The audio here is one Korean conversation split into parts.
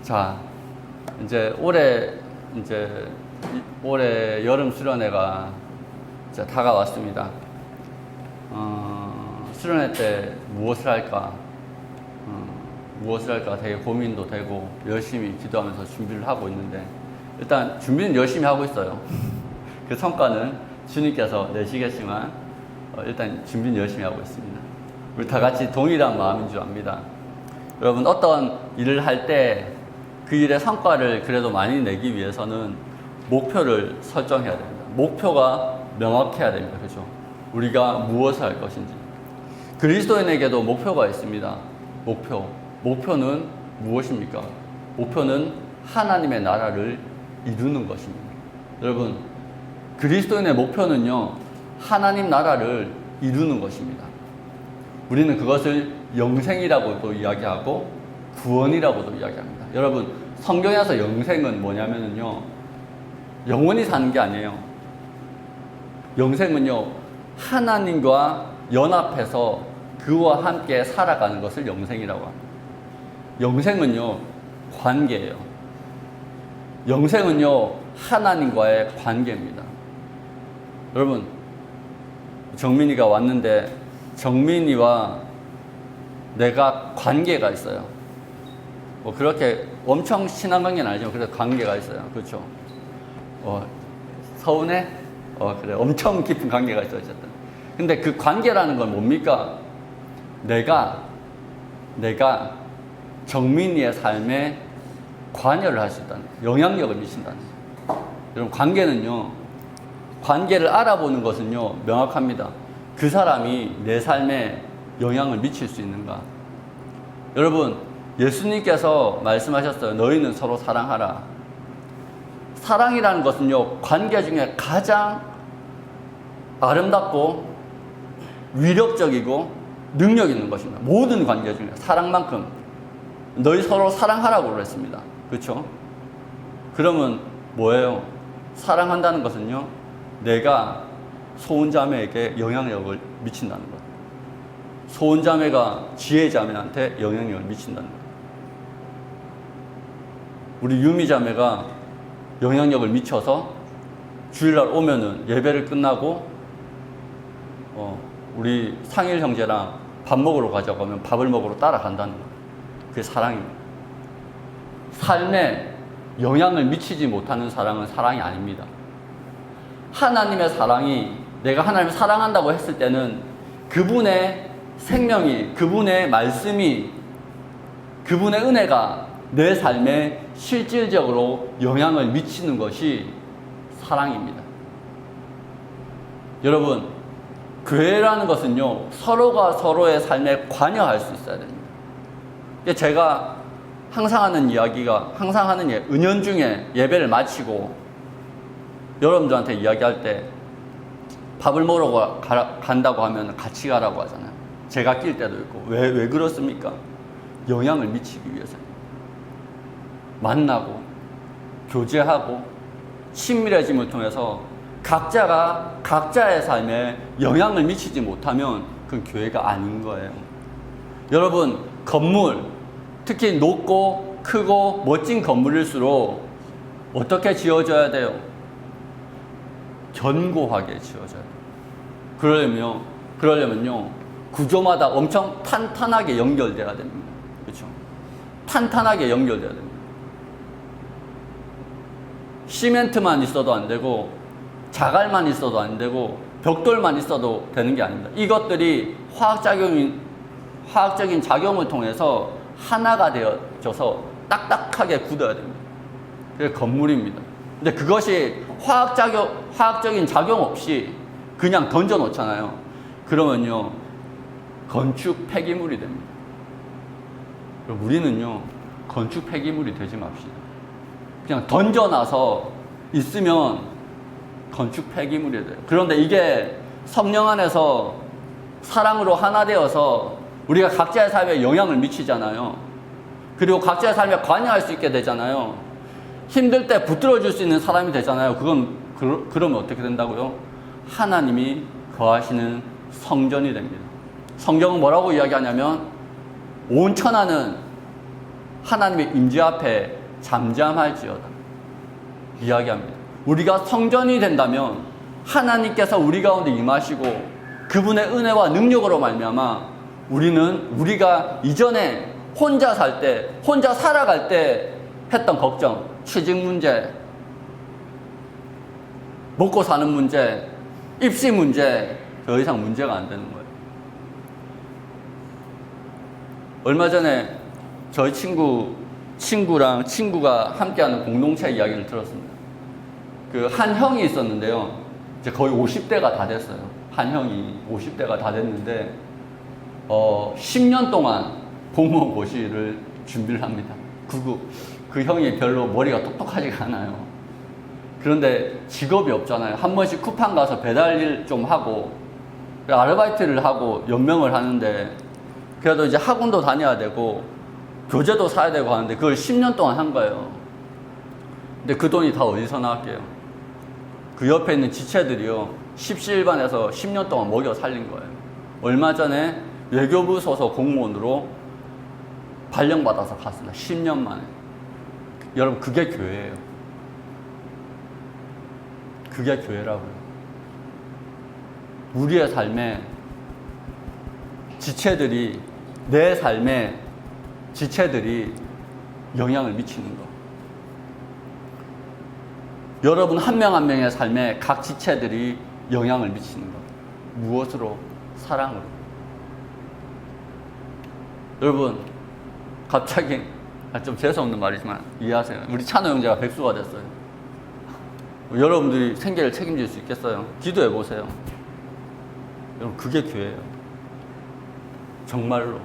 자, 올해 여름 수련회가 이제 다가왔습니다. 수련회 때 무엇을 할까 되게 고민도 되고 열심히 기도하면서 준비를 하고 있는데, 일단 준비는 열심히 하고 있어요. 그 성과는 주님께서 내시겠지만 일단 준비는 열심히 하고 있습니다. 우리 다 같이 동일한 마음인 줄 압니다. 여러분, 어떤 일을 할 때 그 일의 성과를 그래도 많이 내기 위해서는 목표를 설정해야 됩니다. 목표가 명확해야 됩니다. 그렇죠? 우리가 무엇을 할 것인지. 그리스도인에게도 목표가 있습니다. 목표는 무엇입니까? 목표는 하나님의 나라를 이루는 것입니다. 여러분, 그리스도인의 목표는요, 하나님 나라를 이루는 것입니다. 우리는 그것을 영생이라고도 이야기하고 구원이라고도 이야기합니다. 여러분, 성경에서 영생은 뭐냐면요, 영원히 사는 게 아니에요. 영생은요, 하나님과 연합해서 그와 함께 살아가는 것을 영생이라고 합니다. 영생은요, 관계예요. 영생은요, 하나님과의 관계입니다. 여러분, 정민이가 왔는데 정민이와 내가 관계가 있어요. 뭐 그렇게 엄청 친한 관계는 아니지만 그래도 관계가 있어요. 그렇죠? 서운해? 그래. 엄청 깊은 관계가 있어요. 어쨌든. 근데 그 관계라는 건 뭡니까? 내가 정민이의 삶에 관여를 할 수 있다는 거예요. 영향력을 미친다는 거예요. 여러분, 관계를 알아보는 것은요, 명확합니다. 그 사람이 내 삶에 영향을 미칠 수 있는가? 여러분, 예수님께서 말씀하셨어요. 너희는 서로 사랑하라. 사랑이라는 것은요, 관계 중에 가장 아름답고 위력적이고 능력 있는 것입니다. 모든 관계 중에 사랑만큼 너희 서로 사랑하라고 그랬습니다. 그렇죠? 그러면 뭐예요? 사랑한다는 것은요, 내가 소은자매에게 영향력을 미친다는 거예요. 소은자매가 지혜자매한테 영향력을 미친다는 거예요. 우리 유미자매가 영향력을 미쳐서 주일날 오면은 예배를 끝나고 우리 상일 형제랑 밥 먹으러 가자고 하면 밥을 먹으러 따라간다는 거예요. 그게 사랑입니다. 삶에 영향을 미치지 못하는 사랑은 사랑이 아닙니다. 하나님의 사랑이, 내가 하나님을 사랑한다고 했을 때는 그분의 생명이, 그분의 말씀이, 그분의 은혜가 내 삶에 실질적으로 영향을 미치는 것이 사랑입니다. 여러분, 교회라는 것은요, 서로가 서로의 삶에 관여할 수 있어야 됩니다. 제가 항상 하는 은연중에 예배를 마치고 여러분들한테 이야기할 때 밥을 먹으러 간다고 하면 같이 가라고 하잖아요. 제가 낄 때도 있고. 왜 그렇습니까? 영향을 미치기 위해서요. 만나고 교제하고 친밀해짐을 통해서 각자가 각자의 삶에 영향을 미치지 못하면 그건 교회가 아닌 거예요. 여러분, 건물, 특히 높고 크고 멋진 건물일수록 어떻게 지어져야 돼요? 견고하게 지어져야 돼요. 그러려면요, 구조마다 엄청 탄탄하게 연결돼야 됩니다. 그렇죠? 탄탄하게 연결돼야 됩니다. 시멘트만 있어도 안 되고, 자갈만 있어도 안 되고, 벽돌만 있어도 되는 게 아닙니다. 이것들이 화학적인 작용을 통해서 하나가 되어져서 딱딱하게 굳어야 됩니다. 그게 건물입니다. 근데 그것이 화학적인 작용 없이 그냥 던져 놓잖아요. 그러면요, 건축 폐기물이 됩니다. 우리는요, 건축 폐기물이 되지 맙시다. 그냥 던져놔서 있으면 건축 폐기물이 돼요. 그런데 이게 성령 안에서 사랑으로 하나 되어서 우리가 각자의 삶에 영향을 미치잖아요. 그리고 각자의 삶에 관여할 수 있게 되잖아요. 힘들 때 붙들어줄 수 있는 사람이 되잖아요. 그러면 어떻게 된다고요? 하나님이 거하시는 성전이 됩니다. 성경은 뭐라고 이야기하냐면 온 천하는 하나님의 임재 앞에 잠잠할지어다 이야기합니다. 우리가 성전이 된다면 하나님께서 우리 가운데 임하시고 그분의 은혜와 능력으로 말미암아 우리는 우리가 이전에 혼자 살 때, 혼자 살아갈 때 했던 걱정, 취직 문제, 먹고 사는 문제, 입시 문제, 더 이상 문제가 안 되는 거예요. 얼마 전에 저희 친구랑 친구가 함께하는 공동체 이야기를 들었습니다. 그 한 형이 있었는데요. 이제 거의 50대가 다 됐어요. 한 형이 50대가 다 됐는데 10년 동안 공무원 고시를 준비를 합니다. 그 형이 별로 머리가 똑똑하지가 않아요. 그런데 직업이 없잖아요. 한 번씩 쿠팡 가서 배달 일 좀 하고 아르바이트를 하고 연명을 하는데 그래도 이제 학원도 다녀야 되고 교재도 사야 되고 하는데 그걸 10년 동안 한 거예요. 근데 그 돈이 다 어디서 나왔게요? 그 옆에 있는 지체들이요, 십시일반에서 10년 동안 먹여 살린 거예요. 얼마 전에 외교부 소속 공무원으로 발령받아서 갔습니다. 10년 만에. 여러분, 그게 교회예요. 그게 교회라고요. 우리의 삶에 지체들이, 내 삶에 지체들이 영향을 미치는 것. 여러분 한 명 한 명의 삶에 각 지체들이 영향을 미치는 것. 무엇으로? 사랑으로. 여러분, 갑자기 좀 재수없는 말이지만 이해하세요. 우리 찬호 형제가 백수가 됐어요. 여러분들이 생계를 책임질 수 있겠어요? 기도해 보세요. 여러분, 그게 교회예요. 정말로.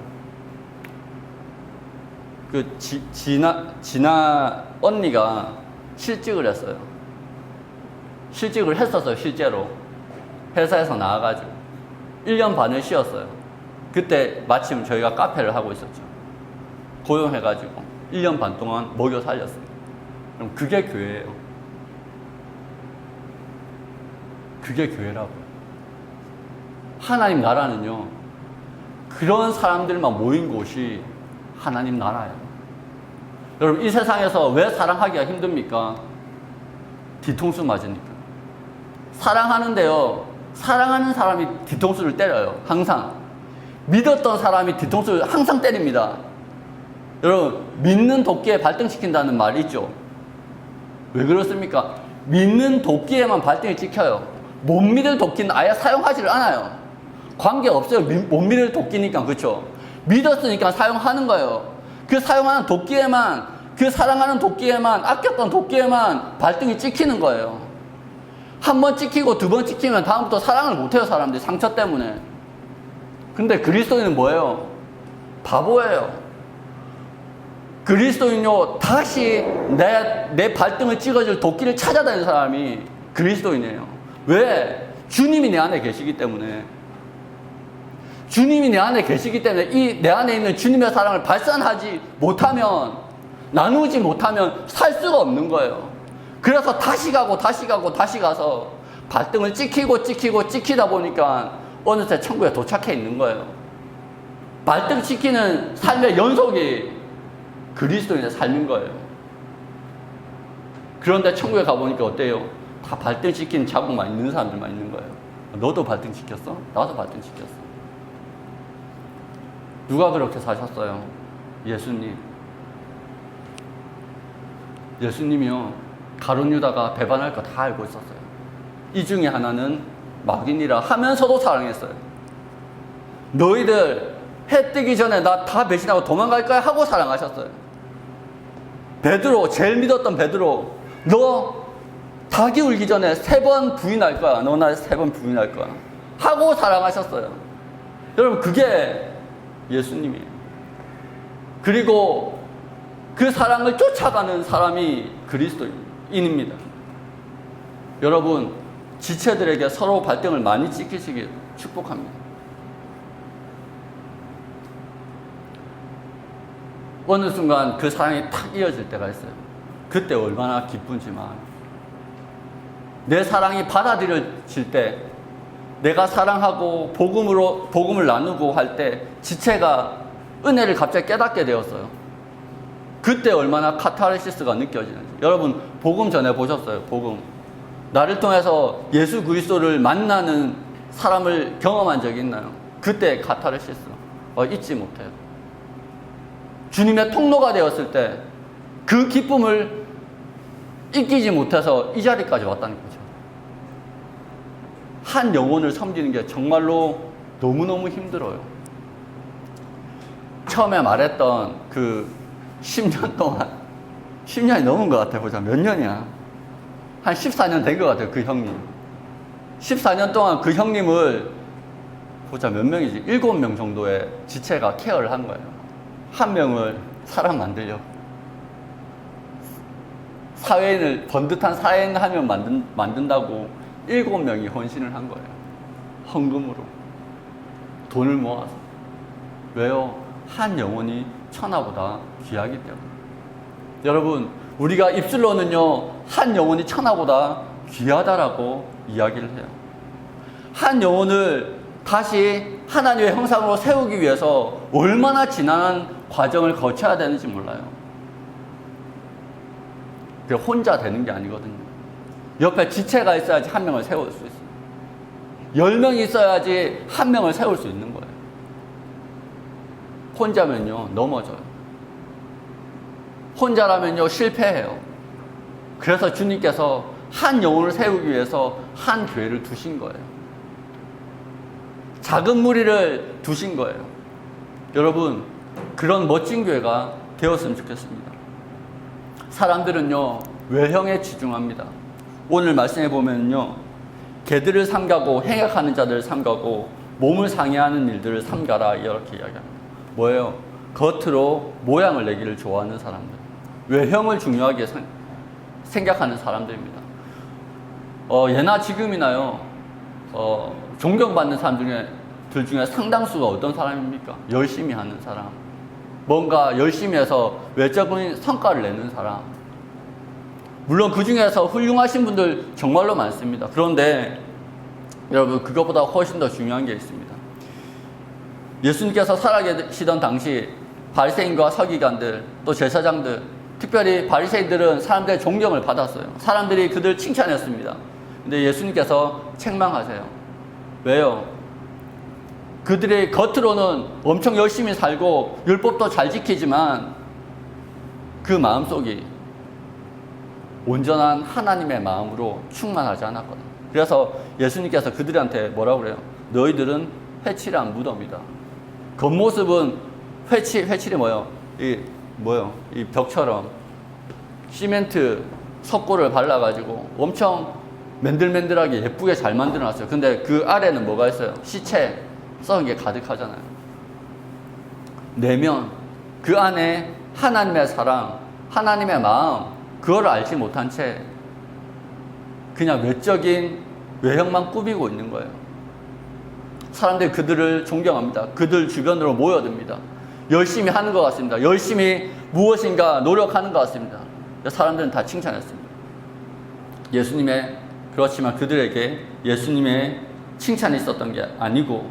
진아 언니가 실직을 했어요. 실직을 했었어요, 실제로. 회사에서 나와가지고. 1년 반을 쉬었어요. 그때 마침 저희가 카페를 하고 있었죠. 고용해가지고 1년 반 동안 먹여 살렸어요. 그럼 그게 교회예요. 그게 교회라고요. 하나님 나라는요, 그런 사람들만 모인 곳이 하나님 나라예요. 여러분, 이 세상에서 왜 사랑하기가 힘듭니까? 뒤통수 맞으니까. 사랑하는데요, 사랑하는 사람이 뒤통수를 때려요. 항상. 믿었던 사람이 뒤통수를 항상 때립니다. 여러분, 믿는 도끼에 발등시킨다는 말이 있죠. 왜 그렇습니까? 믿는 도끼에만 발등이 찍혀요. 못 믿을 도끼는 아예 사용하지를 않아요. 관계없어요. 못 믿을 도끼니까. 그렇죠? 믿었으니까 사용하는 거예요. 그 사용하는 도끼에만, 그 사랑하는 도끼에만, 아꼈던 도끼에만 발등이 찍히는 거예요. 한 번 찍히고 두 번 찍히면 다음부터 사랑을 못해요, 사람들이. 상처 때문에. 근데 그리스도인은 뭐예요? 바보예요. 그리스도인요, 다시 내 발등을 찍어줄 도끼를 찾아다니는 사람이 그리스도인이에요. 왜? 주님이 내 안에 계시기 때문에. 주님이 내 안에 계시기 때문에 이 내 안에 있는 주님의 사랑을 발산하지 못하면, 나누지 못하면 살 수가 없는 거예요. 그래서 다시 가고 다시 가고 다시 가서 발등을 찍히다 보니까 어느새 천국에 도착해 있는 거예요. 발등 찍히는 삶의 연속이 그리스도인의 삶인 거예요. 그런데 천국에 가보니까 어때요? 다 발등 찍힌 자국만 있는 사람들만 있는 거예요. 너도 발등 찍혔어? 나도 발등 찍혔어. 누가 그렇게 사셨어요? 예수님. 예수님이요, 가룟 유다가 배반할 거 다 알고 있었어요. 이 중에 하나는 마귀니라 하면서도 사랑했어요. 너희들 해 뜨기 전에 나 다 배신하고 도망갈 거야 하고 사랑하셨어요. 베드로, 제일 믿었던 베드로, 너 닭이 울기 전에 3번 부인할 거야. 너 나 3번 부인할 거야 하고 사랑하셨어요. 여러분, 그게 예수님이에요. 그리고 그 사랑을 쫓아가는 사람이 그리스도인입니다. 여러분, 지체들에게 서로 발등을 많이 찍히시길 축복합니다. 어느 순간 그 사랑이 탁 이어질 때가 있어요. 그때 얼마나 기쁜지만. 내 사랑이 받아들여질 때, 내가 사랑하고 복음을 나누고 할 때 지체가 은혜를 갑자기 깨닫게 되었어요. 그때 얼마나 카타르시스가 느껴지는지. 여러분 복음 전해 보셨어요? 복음. 나를 통해서 예수 그리스도를 만나는 사람을 경험한 적이 있나요? 그때 카타르시스 잊지 못해요. 주님의 통로가 되었을 때 그 기쁨을 잊기지 못해서 이 자리까지 왔다는 거죠. 한 영혼을 섬기는 게 정말로 너무너무 힘들어요. 처음에 말했던 그 10년 동안 10년이 넘은 것 같아요. 보자. 몇 년이야? 한 14년 된 것 같아요. 그 형님 14년 동안 그 형님을 보자. 몇 명이지? 7명 정도의 지체가 케어를 한 거예요. 한 명을 사람 만들려고. 사회인을, 번듯한 사회인 하면 만든다고 7명이 헌신을 한 거예요. 헌금으로. 돈을 모아서. 왜요? 한 영혼이 천하보다 귀하기 때문에. 여러분, 우리가 입술로는요, 한 영혼이 천하보다 귀하다라고 이야기를 해요. 한 영혼을 다시 하나님의 형상으로 세우기 위해서 얼마나 지난한 과정을 거쳐야 되는지 몰라요. 그 혼자 되는 게 아니거든요. 옆에 지체가 있어야지 한 명을 세울 수 있어요. 10명이 있어야지 한 명을 세울 수 있는 거예요. 혼자면요, 넘어져요. 혼자라면요, 실패해요. 그래서 주님께서 한 영혼을 세우기 위해서 한 교회를 두신 거예요. 작은 무리를 두신 거예요. 여러분, 그런 멋진 교회가 되었으면 좋겠습니다. 사람들은요, 외형에 집중합니다. 오늘 말씀해 보면요, 개들을 삼가고 행악하는 자들을 삼가고 몸을 상해하는 일들을 삼가라, 이렇게 이야기합니다. 뭐예요? 겉으로 모양을 내기를 좋아하는 사람들, 외형을 중요하게 생각하는 사람들입니다. 예나 지금이나요, 존경받는 사람들 중에 상당수가 어떤 사람입니까? 열심히 하는 사람, 뭔가 열심히 해서 외적인 성과를 내는 사람. 물론 그 중에서 훌륭하신 분들 정말로 많습니다. 그런데 여러분, 그것보다 훨씬 더 중요한 게 있습니다. 예수님께서 살아계시던 당시 바리새인과 서기관들, 또 제사장들, 특별히 바리새인들은 사람들의 존경을 받았어요. 사람들이 그들 칭찬했습니다. 근데 예수님께서 책망하세요. 왜요? 그들이 겉으로는 엄청 열심히 살고 율법도 잘 지키지만 그 마음속이 온전한 하나님의 마음으로 충만하지 않았거든요. 그래서 예수님께서 그들한테 뭐라고 그래요? 너희들은 회칠한 무덤이다. 겉모습은 회칠이 뭐예요? 이 벽처럼 시멘트 석고를 발라가지고 엄청 맨들맨들하게 예쁘게 잘 만들어놨어요. 근데 그 아래는 뭐가 있어요? 시체 썩은 게 가득하잖아요. 내면 그 안에 하나님의 사랑, 하나님의 마음, 그거를 알지 못한 채 그냥 외적인 외형만 꾸미고 있는 거예요. 사람들이 그들을 존경합니다. 그들 주변으로 모여듭니다. 열심히 하는 것 같습니다. 열심히 무엇인가 노력하는 것 같습니다. 사람들은 다 칭찬했습니다. 그렇지만 그들에게 예수님의 칭찬이 있었던 게 아니고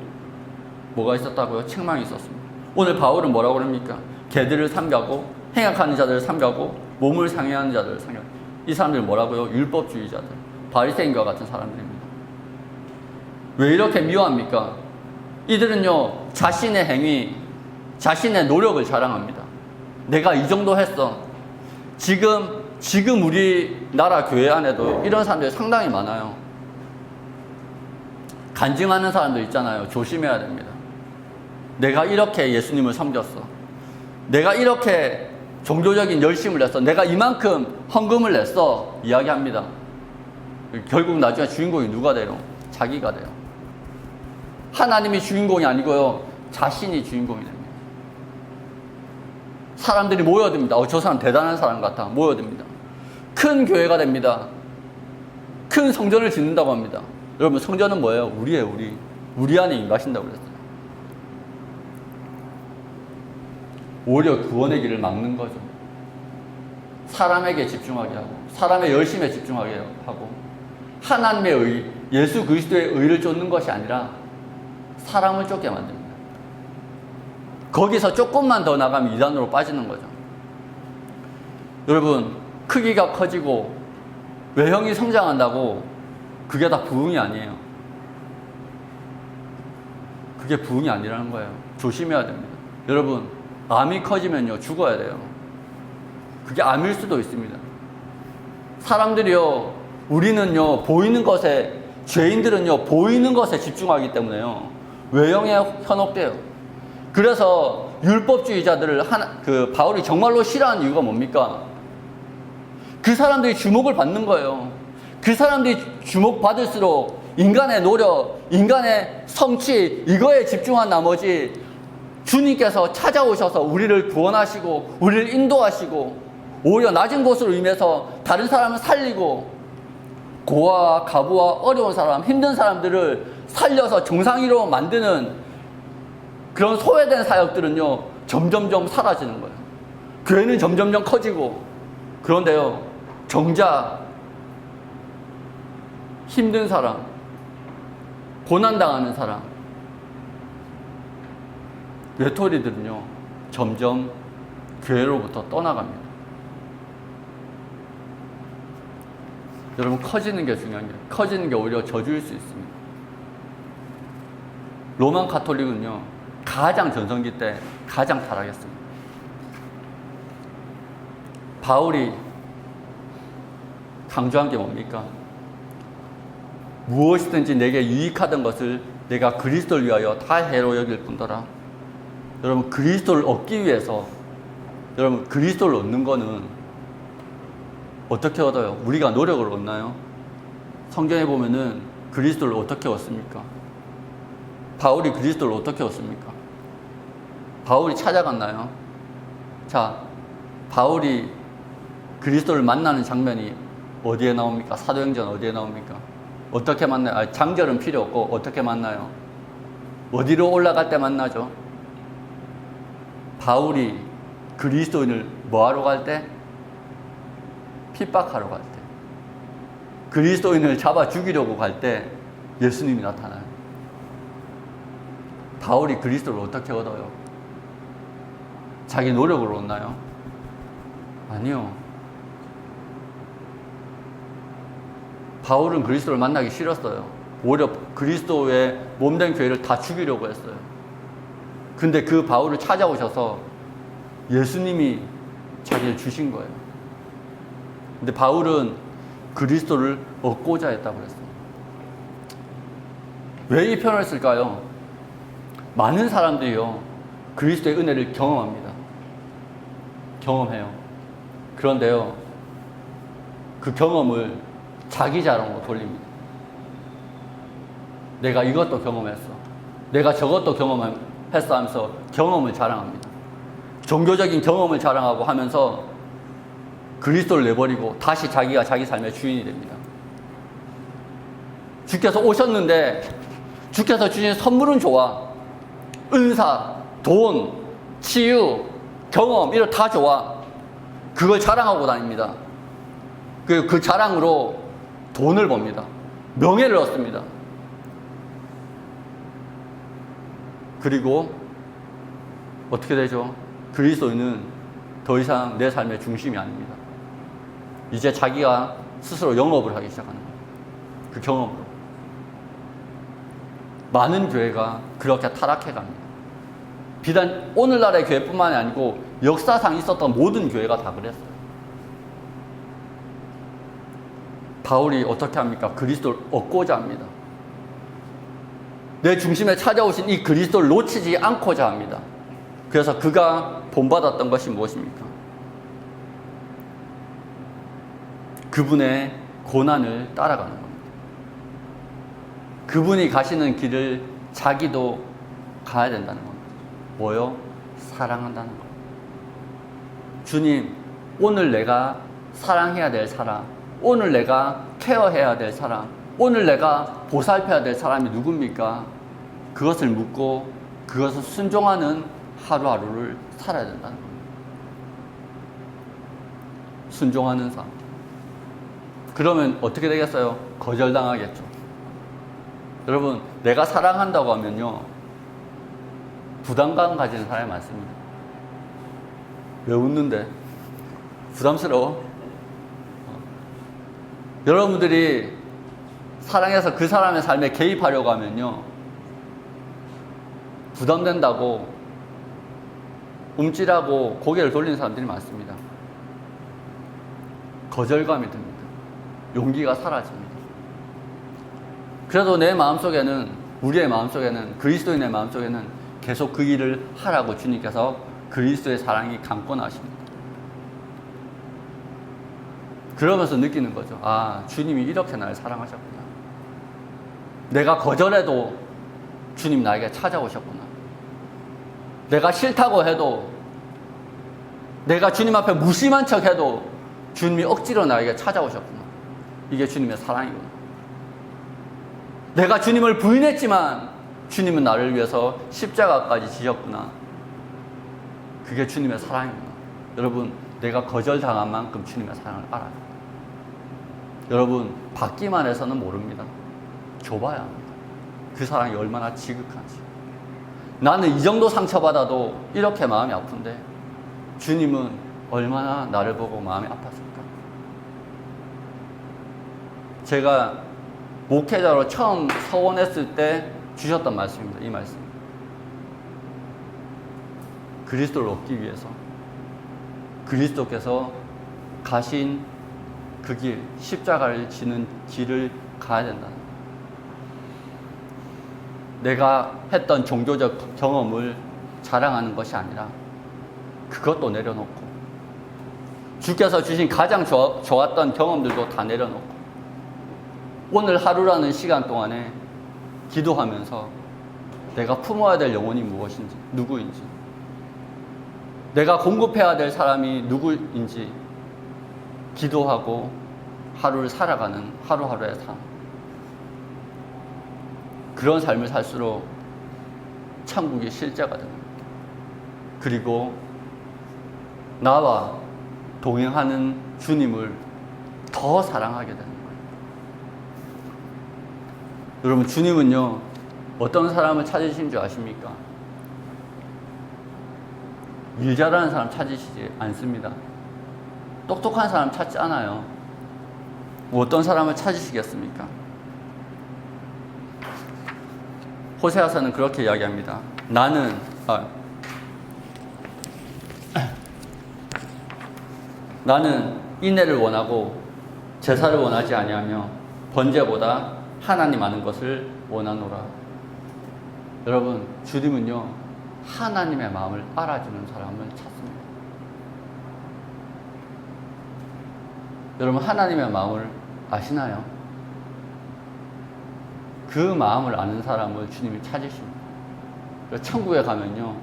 뭐가 있었다고요? 책망이 있었습니다. 오늘 바울은 뭐라고 그럽니까? 개들을 삼가고 행악하는 자들을 삼가고 몸을 상해하는 자들을 삼가고. 이 사람들은 뭐라고요? 율법주의자들, 바리새인과 같은 사람들입니다. 왜 이렇게 미워합니까? 이들은요, 자신의 행위, 자신의 노력을 자랑합니다. 내가 이 정도 했어. 지금 우리나라 교회 안에도 이런 사람들이 상당히 많아요. 간증하는 사람들 있잖아요. 조심해야 됩니다. 내가 이렇게 예수님을 섬겼어. 내가 이렇게 종교적인 열심을 냈어. 내가 이만큼 헌금을 냈어. 이야기합니다. 결국 나중에 주인공이 누가 돼요? 자기가 돼요. 하나님이 주인공이 아니고요, 자신이 주인공이 됩니다. 사람들이 모여듭니다. 저 사람 대단한 사람 같아. 모여듭니다. 큰 교회가 됩니다. 큰 성전을 짓는다고 합니다. 여러분, 성전은 뭐예요? 우리예요, 우리. 우리 안에 임하신다고 그랬어요. 오히려 구원의 길을 막는 거죠. 사람에게 집중하게 하고, 사람의 열심에 집중하게 하고, 하나님의 의, 예수 그리스도의 의를 쫓는 것이 아니라 사람을 쫓게 만듭니다. 거기서 조금만 더 나가면 이단으로 빠지는 거죠. 여러분, 크기가 커지고 외형이 성장한다고 그게 다 부흥이 아니에요. 그게 부흥이 아니라는 거예요. 조심해야 됩니다. 여러분, 암이 커지면요, 죽어야 돼요. 그게 암일 수도 있습니다. 사람들이요, 우리는요, 보이는 것에, 죄인들은요, 보이는 것에 집중하기 때문에요, 외형에 현혹돼요. 그래서 율법주의자들을 바울이 정말로 싫어하는 이유가 뭡니까? 그 사람들이 주목을 받는 거예요. 그 사람들이 주목받을수록 인간의 노력, 인간의 성취, 이거에 집중한 나머지 주님께서 찾아오셔서 우리를 구원하시고 우리를 인도하시고 오히려 낮은 곳으로 임해서 다른 사람을 살리고 고아와 가부와 어려운 사람, 힘든 사람들을 살려서 정상으로 만드는 그런 소외된 사역들은요, 점점점 사라지는 거예요. 교회는 점점점 커지고, 그런데요, 정작 힘든 사람, 고난당하는 사람, 외톨이들은요, 점점 교회로부터 떠나갑니다. 여러분, 커지는 게 중요한 게, 커지는 게 오히려 저주일 수 있습니다. 로만 가톨릭은요, 가장 전성기 때 가장 타락했습니다. 바울이 강조한 게 뭡니까? 무엇이든지 내게 유익하던 것을 내가 그리스도를 위하여 다 해로 여길 뿐더라. 여러분, 그리스도를 얻기 위해서, 여러분, 그리스도를 얻는 거는 어떻게 얻어요? 우리가 노력을 얻나요? 성경에 보면은 그리스도를 어떻게 얻습니까? 바울이 그리스도를 어떻게 얻습니까? 바울이 찾아갔나요? 자, 바울이 그리스도를 만나는 장면이 어디에 나옵니까? 사도행전 어디에 나옵니까? 어떻게 만나요? 장절은 필요 없고 어떻게 만나요? 어디로 올라갈 때 만나죠? 바울이 그리스도인을 뭐하러 갈 때? 핍박하러 갈 때. 그리스도인을 잡아 죽이려고 갈 때 예수님이 나타나요. 바울이 그리스도를 어떻게 얻어요? 자기 노력으로 얻나요? 아니요. 바울은 그리스도를 만나기 싫었어요. 오히려 그리스도의 몸된 교회를 다 죽이려고 했어요. 근데 그 바울을 찾아오셔서 예수님이 자기를 주신 거예요. 근데 바울은 그리스도를 얻고자 했다고 그랬어요. 왜 이 표현을 쓸까요? 많은 사람들이요, 그리스도의 은혜를 경험합니다. 경험해요. 그런데요, 그 경험을 자기 자랑으로 돌립니다. 내가 이것도 경험했어, 내가 저것도 경험했어 하면서 경험을 자랑합니다. 종교적인 경험을 자랑하고 하면서 그리스도를 내버리고 다시 자기가 자기 삶의 주인이 됩니다. 주께서 오셨는데 주께서 주신 선물은 좋아. 은사, 돈, 치유, 경험, 이런 다 좋아. 그걸 자랑하고 다닙니다. 그 자랑으로 돈을 법니다. 명예를 얻습니다. 그리고 어떻게 되죠? 그리스도인은 더 이상 내 삶의 중심이 아닙니다. 이제 자기가 스스로 영업을 하기 시작하는 거예요. 그 경험으로. 많은 교회가 그렇게 타락해 갑니다. 비단 오늘날의 교회뿐만이 아니고 역사상 있었던 모든 교회가 다 그랬어요. 바울이 어떻게 합니까? 그리스도를 얻고자 합니다. 내 중심에 찾아오신 이 그리스도를 놓치지 않고자 합니다. 그래서 그가 본받았던 것이 무엇입니까? 그분의 고난을 따라가는 겁니다. 그분이 가시는 길을 자기도 가야 된다는 겁니다. 뭐요? 사랑한다는 겁니다. 주님, 오늘 내가 사랑해야 될 사람, 오늘 내가 케어해야 될 사람, 오늘 내가 보살펴야 될 사람이 누굽니까? 그것을 묻고 그것을 순종하는 하루하루를 살아야 된다는 겁니다. 순종하는 삶. 그러면 어떻게 되겠어요? 거절당하겠죠. 여러분, 내가 사랑한다고 하면요, 부담감 가지는 사람이 많습니다. 왜 웃는데? 부담스러워. 여러분들이 사랑해서 그 사람의 삶에 개입하려고 하면요, 부담된다고 움찔하고 고개를 돌리는 사람들이 많습니다. 거절감이 듭니다. 용기가 사라집니다. 그래도 내 마음속에는, 우리의 마음속에는, 그리스도인의 마음속에는 계속 그 일을 하라고 주님께서 그리스도의 사랑이 감고 나십니다. 그러면서 느끼는 거죠. 아, 주님이 이렇게 나를 사랑하셨구나. 내가 거절해도 주님 나에게 찾아오셨구나. 내가 싫다고 해도, 내가 주님 앞에 무심한 척 해도 주님이 억지로 나에게 찾아오셨구나. 이게 주님의 사랑이구나. 내가 주님을 부인했지만 주님은 나를 위해서 십자가까지 지셨구나. 그게 주님의 사랑이구나. 여러분, 내가 거절당한 만큼 주님의 사랑을 알아요. 여러분, 받기만 해서는 모릅니다. 줘봐야 합니다. 그 사랑이 얼마나 지극한지. 나는 이 정도 상처받아도 이렇게 마음이 아픈데 주님은 얼마나 나를 보고 마음이 아팠을까. 제가 목회자로 처음 서원했을 때 주셨던 말씀입니다. 이 말씀. 그리스도를 얻기 위해서 그리스도께서 가신 그 길, 십자가를 지는 길을 가야 된다는, 내가 했던 종교적 경험을 자랑하는 것이 아니라 그것도 내려놓고, 주께서 주신 가장 좋았던 경험들도 다 내려놓고, 오늘 하루라는 시간 동안에 기도하면서 내가 품어야 될 영혼이 무엇인지, 누구인지, 내가 공급해야 될 사람이 누구인지 기도하고 하루를 살아가는 하루하루의 삶. 그런 삶을 살수록 천국이 실제가 됩니다. 그리고 나와 동행하는 주님을 더 사랑하게 되는 거예요. 여러분, 주님은요, 어떤 사람을 찾으신 줄 아십니까? 일 잘하는 사람 찾으시지 않습니다. 똑똑한 사람 찾지 않아요. 어떤 사람을 찾으시겠습니까? 호세아서는 그렇게 이야기합니다. 나는 인애를 원하고 제사를 원하지 아니하며 번제보다 하나님 아는 것을 원하노라. 여러분, 주님은요, 하나님의 마음을 알아주는 사람을 찾습니다. 여러분, 하나님의 마음을 아시나요? 그 마음을 아는 사람을 주님이 찾으십니다. 천국에 가면요,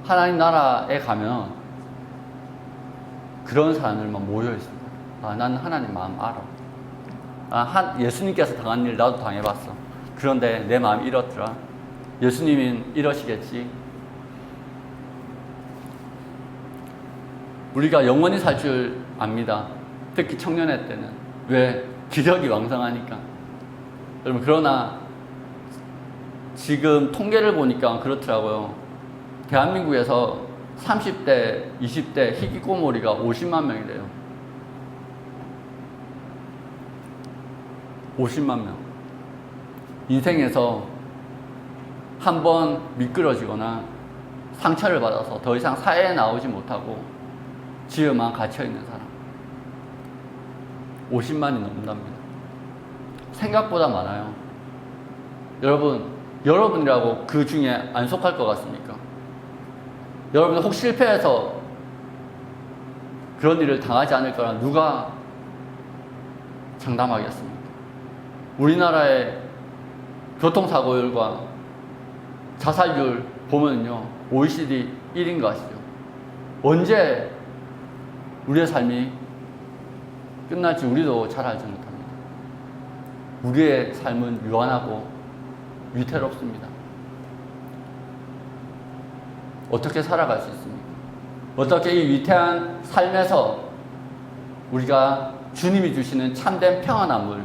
하나님 나라에 가면 그런 사람들만 모여 있습니다. 아, 나는 하나님 마음 알아. 아, 예수님께서 당한 일 나도 당해봤어. 그런데 내 마음이 이렇더라. 예수님은 이러시겠지. 우리가 영원히 살 줄 압니다. 특히 청년회 때는. 왜? 기력이 왕성하니까. 여러분, 그러나 지금 통계를 보니까 그렇더라고요. 대한민국에서 30대, 20대 희귀꼬모리가 50만 명이래요. 50만 명. 인생에서 한 번 미끄러지거나 상처를 받아서 더 이상 사회에 나오지 못하고 집에만 갇혀있는 사람 50만이 넘는답니다. 생각보다 많아요. 여러분이라고 그 중에 안 속할 것 같습니까? 여러분 혹 실패해서 그런 일을 당하지 않을 거라 누가 장담하겠습니까? 우리나라의 교통사고율과 자살률 보면요, OECD 1인 거 아시죠? 언제 우리의 삶이 끝날지 우리도 잘 알지 못합니다. 우리의 삶은 유한하고 위태롭습니다. 어떻게 살아갈 수 있습니까? 어떻게 이 위태한 삶에서 우리가 주님이 주시는 참된 평안함을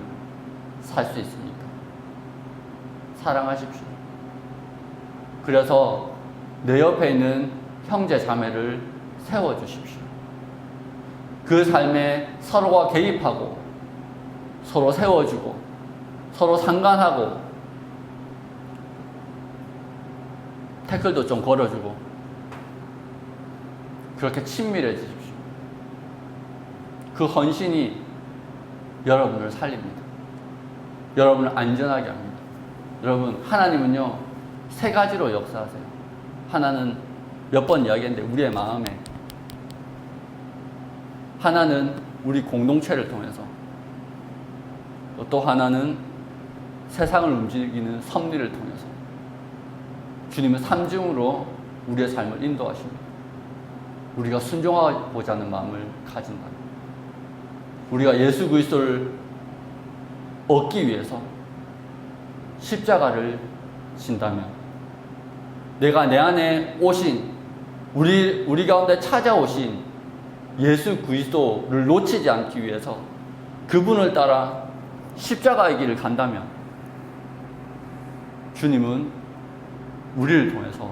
살 수 있습니까? 사랑하십시오. 그래서 내 옆에 있는 형제 자매를 세워주십시오. 그 삶에 서로가 개입하고 서로 세워주고 서로 상관하고 태클도 좀 걸어주고 그렇게 친밀해지십시오. 그 헌신이 여러분을 살립니다. 여러분을 안전하게 합니다. 여러분, 하나님은요 3가지로 역사하세요. 하나는 몇 번 이야기했는데 우리의 마음에, 하나는 우리 공동체를 통해서, 또 하나는 세상을 움직이는 섭리를 통해서 주님은 3중으로 우리의 삶을 인도하십니다. 우리가 순종하고자 하는 마음을 가진다. 우리가 예수 그리스도를 얻기 위해서 십자가를 진다면, 내가 내 안에 오신 우리 가운데 찾아오신 예수 그리스도를 놓치지 않기 위해서 그분을 따라 십자가의 길을 간다면, 주님은 우리를 통해서,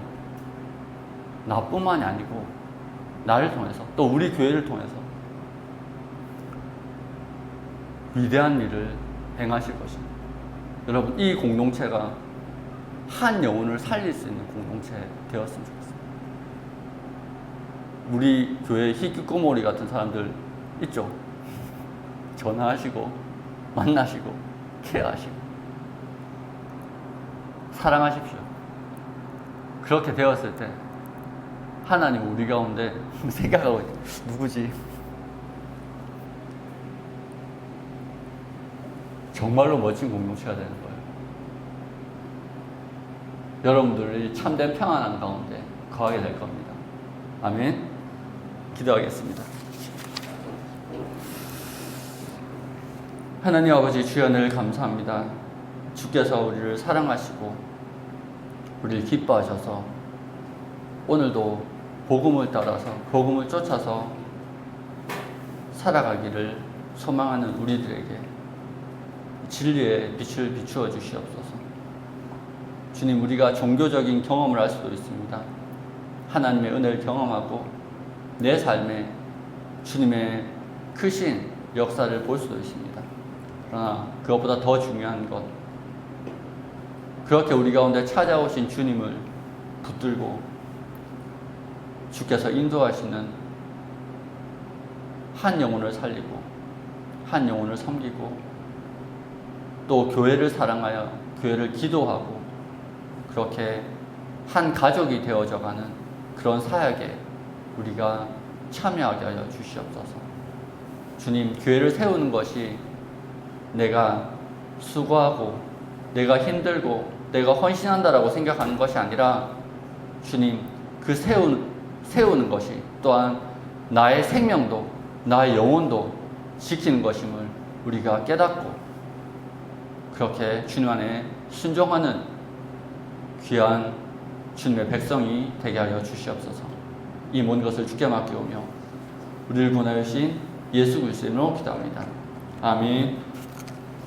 나뿐만이 아니고 나를 통해서, 또 우리 교회를 통해서 위대한 일을 행하실 것입니다. 여러분, 이 공동체가 한 영혼을 살릴 수 있는 공동체 되었으면 좋겠습니다. 우리 교회 희귀꼬모리 같은 사람들 있죠? 전화하시고 만나시고 케어하시고 사랑하십시오. 그렇게 되었을 때 하나님은 우리 가운데 생각하고 누구지? 정말로 멋진 공동체가 되는 거예요. 여러분들이 참된 평안한 가운데 거하게 될 겁니다. 아멘. 기도하겠습니다. 하나님 아버지, 주여 늘 감사합니다. 주께서 우리를 사랑하시고 우리를 기뻐하셔서 오늘도 복음을 따라서, 복음을 쫓아서 살아가기를 소망하는 우리들에게 진리의 빛을 비추어 주시옵소서. 주님, 우리가 종교적인 경험을 할 수도 있습니다. 하나님의 은혜를 경험하고 내 삶에 주님의 크신 역사를 볼 수도 있습니다. 그러나 그것보다 더 중요한 것, 그렇게 우리 가운데 찾아오신 주님을 붙들고 주께서 인도하시는 한 영혼을 살리고 한 영혼을 섬기고 또 교회를 사랑하여 교회를 기도하고 그렇게 한 가족이 되어져가는 그런 사역에 우리가 참여하게 하여 주시옵소서. 주님, 교회를 세우는 것이 내가 수고하고 내가 힘들고 내가 헌신한다라고 생각하는 것이 아니라, 주님, 그 세우는 것이 또한 나의 생명도 나의 영혼도 지키는 것임을 우리가 깨닫고 그렇게 주님 안에 순종하는 귀한 주님의 백성이 되게 하여 주시옵소서. 이 모든 것을 주께 맡기오며 우리를 구원하여 주신 예수 그리스도의 이름으로 기도합니다. 아멘.